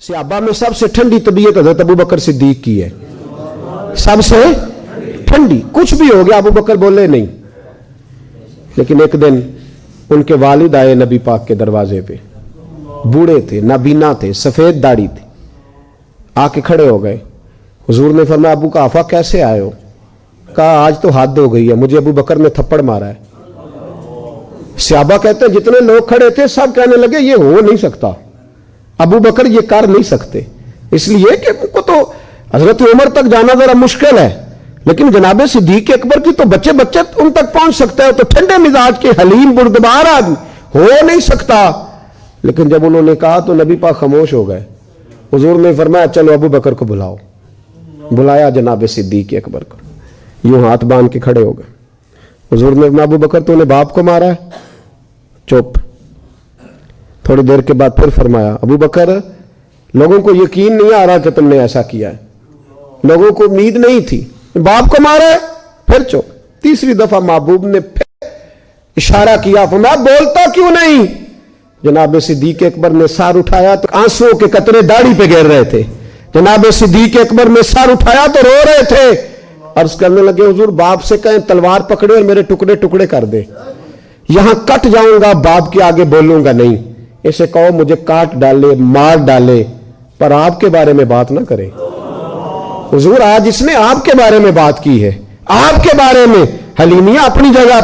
सहाबा में सबसे ठंडी तबीयत हज़रत अबू बकर सिद्दीक की है, सबसे ठंडी। कुछ भी हो गया अबू बकर बोले नहीं। लेकिन एक दिन उनके वालिद आए नबी पाक के दरवाजे पे, बूढ़े थे, नाबीना थे, सफेद दाढ़ी थी, आके खड़े हो गए। हुजूर ने फरमाया अबू काफा कैसे आए हो? कहा आज तो हद हो गई है, मुझे अबू बकर ने थप्पड़ मारा है। सहाबा कहते हैं जितने लोग खड़े थे सब कहने लगे ये हो नहीं सकता, अबू बकर ये कर नहीं सकते, इसलिए कि उनको तो हजरत उमर तक जाना जरा मुश्किल है, लेकिन जनाब सिद्दीक अकबर की तो बच्चे बच्चे उन तक पहुंच सकते हैं, तो ठंडे मिजाज के हलीम बुर्दबार आदमी हो नहीं सकता। लेकिन जब उन्होंने कहा तो नबी पाक खामोश हो गए। हुजूर ने फरमाया चलो अबू बकर को बुलाओ। बुलाया जनाब सिद्दीक अकबर को, यूं हाथ बांध के खड़े हो गए। हुजूर ने फरमाया अबू बकर तूने बाप को मारा है? चुप। थोड़ी देर के बाद फिर फरमाया अबू बकर लोगों को यकीन नहीं आ रहा कि तुमने ऐसा किया है, लोगों को उम्मीद नहीं थी, बाप को मारा है? फिर चुप। तीसरी दफा महबूब ने फिर इशारा किया, फरमाया बोलता क्यों नहीं? जनाब सिद्दीक अकबर ने सर उठाया तो आंसुओं के कतरे दाढ़ी पे गिर रहे थे। जनाब सिद्दीक अकबर ने सर उठाया तो रो रहे थे। अर्ज करने लगे हुजूर बाप से कहें तलवार पकड़े और मेरे टुकड़े टुकड़े कर दे, यहां कट जाऊंगा, बाप के आगे बोलूंगा नहीं। इसे कहो मुझे काट डाले, मार डाले, पर आपके बारे में बात ना करे। हुजूर आज इसने आपके बारे में बात की है, आपके बारे में। हलीमिया अपनी जगह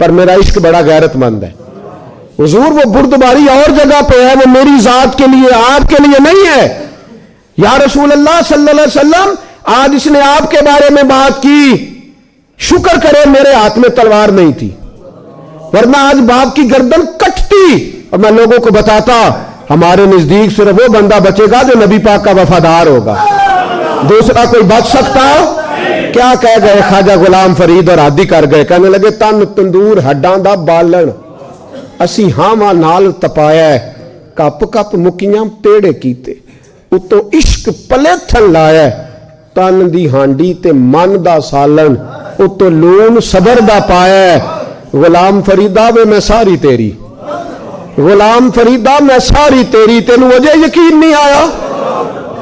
पर मेरा इश्क बड़ा गैरतमंद है। हुजूर वो बुर्दबारी और जगह पे है, वो मेरी जात के लिए, आपके लिए नहीं है। या रसूल अल्लाह सल्लल्लाहु अलैहि वसल्लम आज इसने आपके बारे में बात की, शुक्र करे मेरे हाथ में तलवार नहीं थी, वरना आज बाप की गर्दन कटती। और मैं लोगों को बताता हमारे नजदीक सिर्फ वो बंदा बचेगा जो नबी पाक का वफादार होगा, दूसरा कोई बच सकता? क्या कह गए ख्वाजा गुलाम फरीद और आदि कर गए, कहने लगे तन तंदूर हड्डां दा बालन असी हावां नाल तपाया, कप कप मुकियां पेड़े कीते, उतों इश्क पलेथन लाया, तन दी हांडी ते मन दा सालन, उतों लून सबर दा पाया। गुलाम फरीदा वे मैं सारी तेरी, गुलाम फरीदा मैं सारी तेरी, तेनू मुझे यकीन नहीं आया?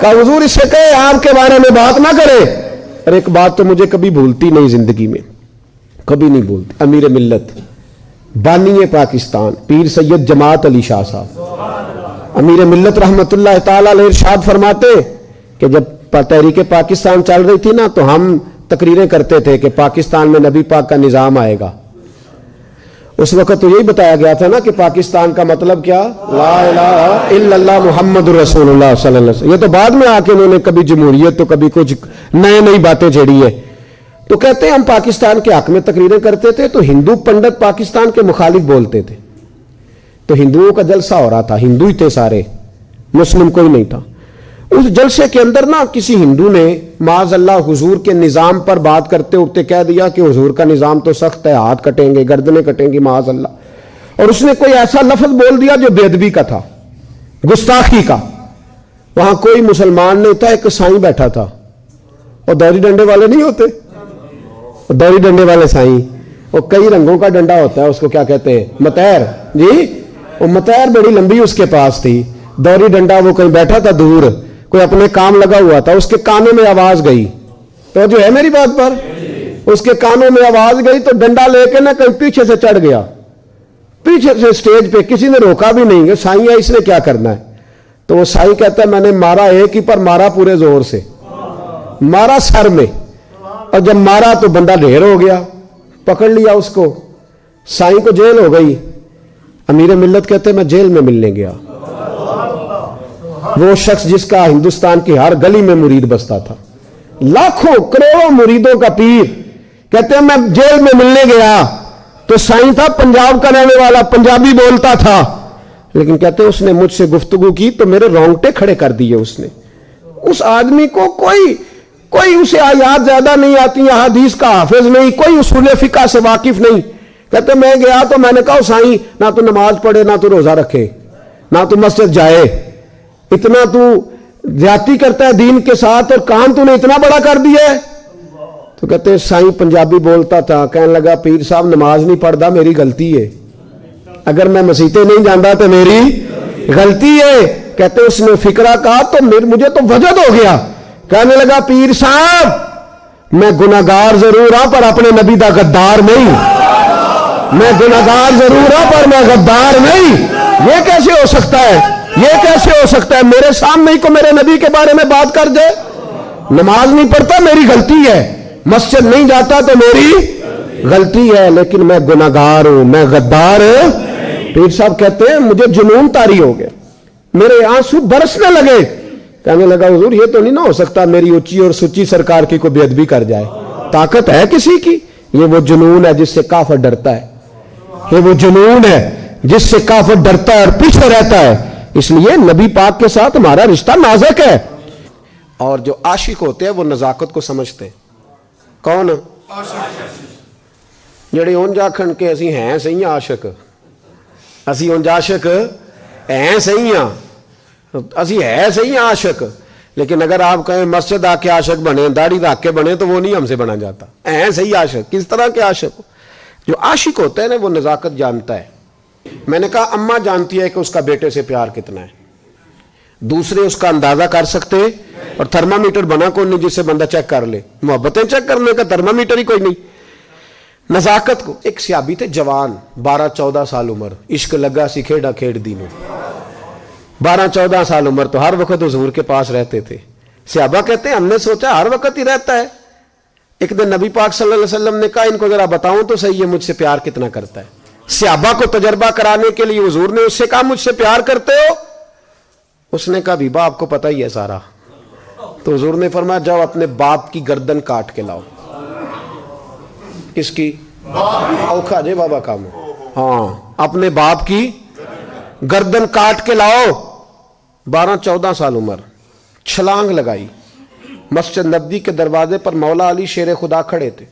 का हुजूर इससे कहे आपके बारे में बात ना करे। और एक बात तो मुझे कभी भूलती नहीं जिंदगी में, कभी नहीं भूलती। अमीर मिल्लत बानी पाकिस्तान पीर सैयद जमात अली शाह साहब अमीर मिल्लत रहमतुल्लाह ताला अलैह इरशाद फरमाते कि जब तहरीक पाकिस्तान चल रही थी ना, तो हम तकरीरें करते थे कि पाकिस्तान में नबी पाक का निज़ाम आएगा। उस वक्त तो यही बताया गया था ना कि पाकिस्तान का मतलब क्या, ला इलाहा इल्लल्लाह मुहम्मदुर रसूलुल्लाह सल्लल्लाहु अलैहि वसल्लम। ये तो बाद में आके उन्होंने कभी जमहूरियत तो कभी कुछ नई बातें छेड़ी है। तो कहते हैं हम पाकिस्तान के हक में तकरीरें करते थे, तो हिंदू पंडित पाकिस्तान के मुखालिफ बोलते थे, तो हिंदुओं का जलसा हो रहा था, हिंदू ही थे सारे, मुस्लिम कोई नहीं था। उस जलसे के अंदर ना किसी हिंदू ने माज़अल्लाह हुजूर के निज़ाम पर बात करते उठते कह दिया कि हुजूर का निज़ाम तो सख्त है, हाथ कटेंगे, गर्दनें कटेंगी माज़अल्लाह। और उसने कोई ऐसा लफ्ज बोल दिया जो बेअदबी का था, गुस्ताखी का। वहां कोई मुसलमान नहीं था, एक साईं बैठा था, और दौरी डंडे वाले नहीं होते, दौरी डंडे वाले साईं, वो कई रंगों का डंडा होता है, उसको क्या कहते हैं, मतैर जी। वो मतैर बड़ी लंबी उसके पास थी, दौरी डंडा, वो कहीं बैठा था दूर, कोई अपने काम लगा हुआ था, उसके कानों में आवाज गई, तो जो है मेरी बात पर, उसके कानों में आवाज गई तो डंडा लेके ना कहीं पीछे से चढ़ गया, पीछे से स्टेज पे, किसी ने रोका भी नहीं है, साईं है इसने क्या करना है। तो वो साईं कहता है मैंने मारा एक ही, पर मारा पूरे जोर से, मारा सर में, और जब मारा तो बंदा ढेर हो गया, पकड़ लिया उसको, साईं को जेल हो गई। अमीर मिल्लत कहते मैं जेल में मिलने गया, वो शख्स जिसका हिंदुस्तान की हर गली में मुरीद बसता था, लाखों करोड़ों मुरीदों का पीर, कहते हैं मैं जेल में मिलने गया, तो साईं था पंजाब का रहने वाला, पंजाबी बोलता था, लेकिन कहते हैं उसने मुझसे गुफ्तगू की तो मेरे रोंगटे खड़े कर दिए उसने। उस आदमी को कोई उसे आयात ज्यादा नहीं आती, हदीस का हाफिज नहीं, कोई उसूल फिका से वाकिफ नहीं। कहते मैं गया तो मैंने कहा साईं ना तो नमाज पढ़े, ना तो रोजा रखे, ना तो मस्जिद जाए, इतना तू ज्यादती करता है दीन के साथ, और काम तूने इतना बड़ा कर दिया है। तो कहते हैं साईं पंजाबी बोलता था, कहने लगा पीर साहब नमाज नहीं पढ़ता मेरी गलती है, अगर मैं मसीते नहीं जाता तो मेरी गलती है, कहते उसने फिक्रा कहा तो मुझे तो वजद हो गया। कहने लगा पीर साहब मैं गुनाहगार जरूर हां पर अपने नबी दा गद्दार नहीं, मैं गुनाहगार जरूर हां पर मैं गद्दार नहीं। ये कैसे हो सकता है, ये कैसे हो सकता है? मेरे सामने ही को मेरे नबी के बारे में बात कर दे। नमाज नहीं पढ़ता मेरी गलती है, मस्जिद नहीं जाता तो मेरी गलती है, लेकिन मैं गुनाहगार हूं, मैं गद्दार हूं। पीर साहब कहते हैं मुझे जुनून तारी हो गया, मेरे आंसू बरसने लगे। कहने लगा हुजूर ये तो नहीं ना हो सकता मेरी ऊंची और सुच्ची सरकार की कोई बेअदबी कर जाए। ताकत है किसी की, ये वो जुनून है जिससे काफिर डरता है, ये वो जुनून है जिससे काफिर डरता है और पीछे रहता है। इसलिए नबी पाक के साथ हमारा रिश्ता नाजुक है। और जो आशिक होते हैं वो नजाकत को समझते हैं। कौन? जेड़े उंज आखन के असी हैं सही आशिक, असी उंज आशिक हैं सही हाँ, असी है सही आशिक, लेकिन अगर आप कहें मस्जिद आके आशिक बने, दाढ़ी रख के बने, तो वो नहीं हमसे बना जाता। हैं सही आशिक। किस तरह के आशिक? जो आशिक होता है ना वो नजाकत जानता है। मैंने कहा अम्मा जानती है कि उसका बेटे से प्यार कितना है, दूसरे उसका अंदाजा कर सकते हैं। और थर्मामीटर बना कोई नहीं जिससे बंदा चेक कर ले, मोहब्बतें चेक करने का थर्मामीटर ही कोई नहीं। नजाकत को एक सहाबी थे जवान, 12-14 साल उम्र, इश्क लगा सी खेड़ा खेड़ दीनों। 12-14 साल उम्र तो हर वक्त हुजूर के पास रहते थे। सहाबा कहते हैं हमने सोचा हर वक्त ही रहता है। एक दिन नबी पाक सल्लल्लाहु अलैहि वसल्लम ने कहा इनको जरा बताऊं तो सही है मुझसे प्यार कितना करता है। सहाबा को तजर्बा कराने के लिए हुजूर ने उससे कहा मुझसे प्यार करते हो? उसने कहा भी बाप को पता ही है सारा। तो हुजूर ने फरमाया जाओ अपने बाप की गर्दन काट के लाओ। किसकी? औखा जे बाबा काम। हाँ, अपने बाप की गर्दन काट के लाओ। 12-14 साल उम्र, छलांग लगाई। मस्जिद नबवी के दरवाजे पर मौला अली शेर खुदा खड़े थे,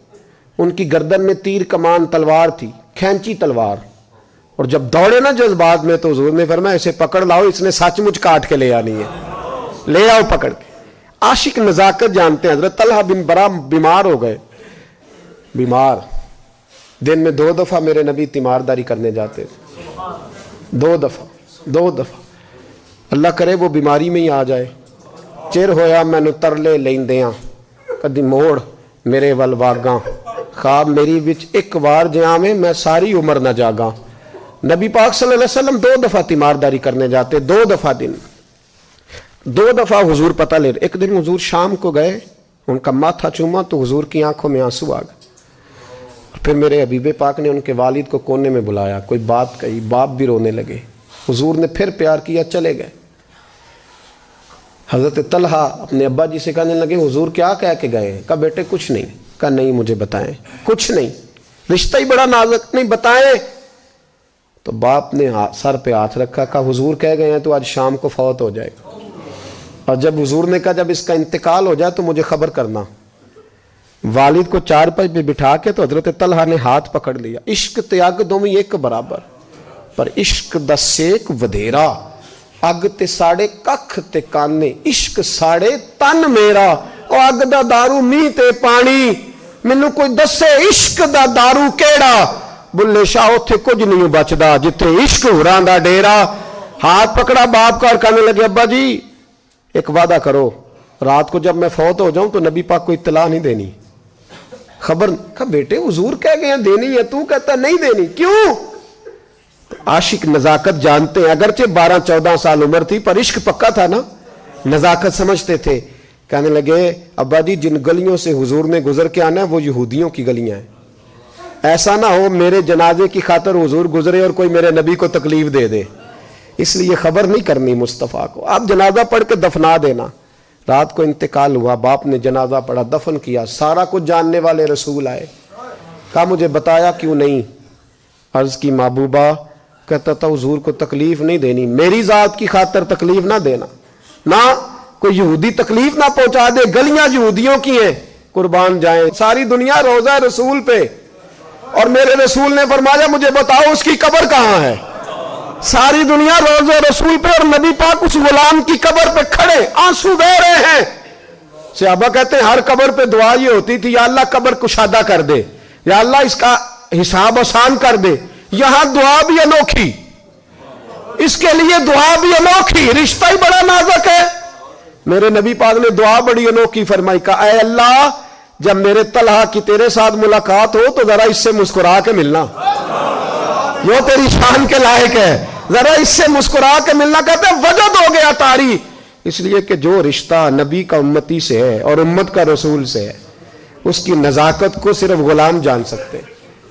उनकी गर्दन में तीर कमान तलवार थी, खैंची तलवार। और जब दौड़े ना जज्बात में तो हुजूर ने फरमाया इसे पकड़ लाओ, इसने सचमुच काट के ले आनी है, ले आओ पकड़ के। आशिक नजाकत जानते हैं। हजरत तलहा बिन बरा बीमार हो गए, बीमार, दिन में 2 दफा मेरे नबी तीमारदारी करने जाते थे। 2 दफा। अल्लाह करे वो बीमारी में ही आ जाए। चिर होया मैनू तरले लेंदियां, कदी मोड़ मेरे वल वागा, खाब मेरी विच एक बार जियावे मैं सारी उम्र न जागा। नबी पाक सल्लल्लाहु अलैहि वसल्लम 2 दफा तीमारदारी करने जाते, 2 दफा दिन, 2 दफा हुजूर पता ले। एक दिन हुजूर शाम को गए, उनका माथा चूमा तो हुजूर की आंखों में आंसू आ गए। फिर मेरे हबीबे पाक ने उनके वालिद को कोने में बुलाया, कोई बात कही, बाप भी रोने लगे। हुजूर ने फिर प्यार किया, चले गए। हजरत तलहा अपने अब्बा जी से कहने लगे हुजूर क्या कह के गए? कहा बेटे कुछ नहीं। कहा नहीं मुझे बताएं। कुछ नहीं, रिश्ता ही बड़ा नाजुक, नहीं बताएं। तो बाप ने सर पे हाथ रखा, कहा हुजूर कह गए हैं तो आज शाम को फौत हो जाएगा। और जब हुजूर ने कहा जब इसका इंतकाल हो जाए तो मुझे खबर करना। वालिद को चारपाई पे बिठा के तो हजरत तलहा ने हाथ पकड़ लिया। इश्क त्याग दोवें एक बराबर, पर इश्क दा सेक वधेरा, अग ते साड़े कख ते काने, इश्क साड़े तन मेरा। ओ अग दा दारू मीह ते पानी, मैनू कोई दसे इश्क दा दारू केड़ा। बुल्ले शाह उत्थे कुछ नहीं बचदा जिथे इश्क हुरां दा डेरा। हाथ पकड़ा बाप का और कहने लगे अब्बा जी एक वादा करो, रात को जब मैं फौत हो जाऊं तो नबी पाक को इत्तला नहीं देनी, खबर। का बेटे हुजूर कह गए देनी है, तू कहता नहीं देनी, क्यों? तो आशिक नजाकत जानते हैं। अगरचे 12-14 साल उम्र थी पर इश्क पक्का था ना, नजाकत समझते थे। कहने लगे अब्बा जी जिन गलियों से हुजूर ने गुजर के आना है वो यहूदियों की गलियां हैं, ऐसा ना हो मेरे जनाजे की खातर हुजूर गुजरे और कोई मेरे नबी को तकलीफ दे दे, इसलिए खबर नहीं करनी मुस्तफ़ा को। आप जनाजा पढ़ के दफना देना। रात को इंतकाल हुआ, बाप ने जनाजा पढ़ा, दफन किया। सारा कुछ जानने वाले रसूल आए, कहा मुझे बताया क्यों नहीं? अर्ज की महबूबा, कहता था हुजूर को तकलीफ नहीं देनी, मेरी जात की खातर तकलीफ ना देना, ना कोई यहूदी तकलीफ ना पहुंचा दे, गलियां यहूदियों की हैं, कुर्बान जाए सारी दुनिया रोजा रसूल पे। और मेरे रसूल ने फरमाया मुझे बताओ उसकी कब्र कहां है? सारी दुनिया रोजा रसूल पे और नबी पाक उस गुलाम की कब्र पे खड़े आंसू बह रहे हैं। सहाबा कहते हैं हर कब्र पे दुआ ये होती थी, या अल्लाह कब्र कुशादा कर दे, या अल्लाह इसका हिसाब आसान कर दे। यहां दुआ भी अनोखी, اس کے لیے دعا بھی انوکھی، رشتہ ہی بڑا نازک ہے. میرے نبی پاک نے دعا بڑی انوکھی فرمائی، کہا اے اللہ جب میرے طلحہ کی تیرے ساتھ ملاقات ہو تو ذرا اس سے مسکرا کے ملنا، وہ تیری شان کے لائق ہے، ذرا اس سے مسکرا کے ملنا. کہتے ہیں وجد ہو گیا طاری، اس لیے کہ جو رشتہ نبی کا امتی سے ہے اور امت کا رسول سے ہے اس کی نزاکت کو صرف غلام جان سکتے.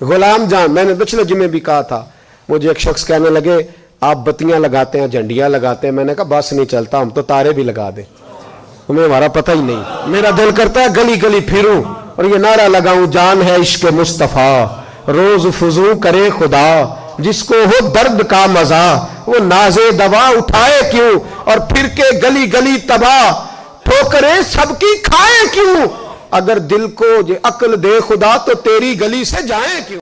غلام جان. میں نے پچھلے جمعے بھی کہا تھا، مجھے ایک شخص کہنے لگے آپ بتیاں لگاتے ہیں، جھنڈیاں لگاتے ہیں. میں نے کہا بس نہیں چلتا، ہم تو تارے بھی لگا دیں، ہمیں ہمارا پتہ ہی نہیں. میرا دل کرتا ہے گلی گلی پھروں اور یہ نعرہ لگاؤں، جان ہے عشق مصطفیٰ روز فضو کرے خدا، جس کو ہو درد کا مزہ وہ ناز دوا اٹھائے کیوں، اور پھر کے گلی گلی تباہ ٹھوکریں سب کی کھائے کیوں، اگر دل کو یہ عقل دے خدا تو تیری گلی سے جائیں کیوں.